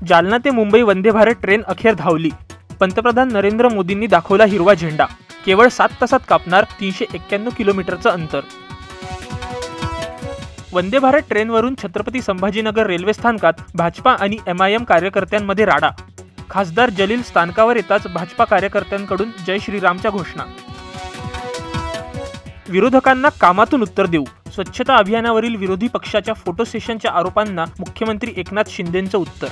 जालना ते मुंबई वंदे भारत ट्रेन अखेर धावली। पंतप्रधान नरेंद्र मोदींनी दाखवला हिरवा झेंडा। केवळ 7 तासात कापणार 391 किलोमीटरचं अंतर। वंदे भारत ट्रेनवरून छत्रपती संभाजीनगर रेल्वे स्थानकात भाजपा आणि MIM कार्यकर्त्यांमध्ये राडा। खासदार जलील स्थानकावर येताच भाजपा कार्यकर्त्यांकडून जय श्रीरामच्या घोषणा। विरोधकांना कामातून उत्तर देऊ, स्वच्छता अभियानावरील विरोधी पक्षाच्या फोटो सेशनच्या आरोपांना मुख्यमंत्री एकनाथ शिंदेंचं उत्तर।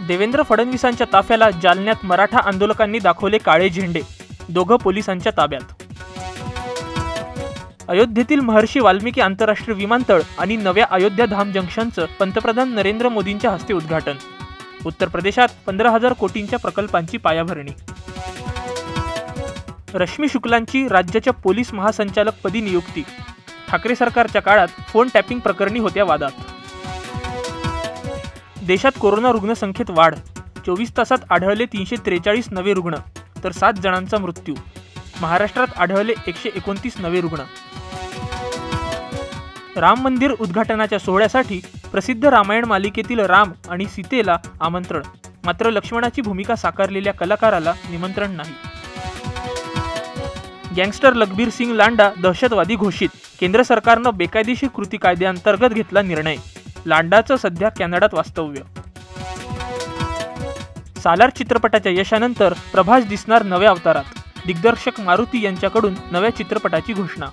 देवेंद्र फडणवीसांच्या ताफ्याला जालन्यात मराठा आंदोलकांनी दाखवले काळे झेंडे, दोघं पोलिसांच्या ताब्यात। अयोध्येतील महर्षी वाल्मिकी आंतरराष्ट्रीय विमानतळ आणि नव्या अयोध्या धाम जंक्शनचं पंतप्रधान नरेंद्र मोदींच्या हस्ते उद्घाटन। उत्तर प्रदेशात 15,000 कोटींच्या प्रकल्पांची पायाभरणी। रश्मी शुक्लांची राज्याच्या पोलीस महासंचालकपदी नियुक्ती। ठाकरे सरकारच्या काळात फोन टॅपिंग प्रकरणी होत्या वादात। देशात कोरोना रुग्णसंख्येत वाढ। 24 तासात आढळले 343 नवे रुग्ण, तर 7 जणांचा मृत्यू। महाराष्ट्रात आढळले 129 नवे रुग्ण। राम मंदिर उद्घाटनाच्या सोहळ्यासाठी प्रसिद्ध रामायण मालिकेतील राम आणि सीतेला आमंत्रण, मात्र लक्ष्मणाची भूमिका साकारलेल्या कलाकाराला निमंत्रण नाही। गँगस्टर लखबीर सिंग लांडा दहशतवादी घोषित। केंद्र सरकारनं बेकायदेशीर कृती कायद्याअंतर्गत घेतला निर्णय। लांडाचं सध्या कॅनडात वास्तव्य। सालार चित्रपटाच्या यशानंतर प्रभास दिसणार नव्या अवतारात। दिग्दर्शक मारुती यांच्याकडून नव्या चित्रपटाची घोषणा।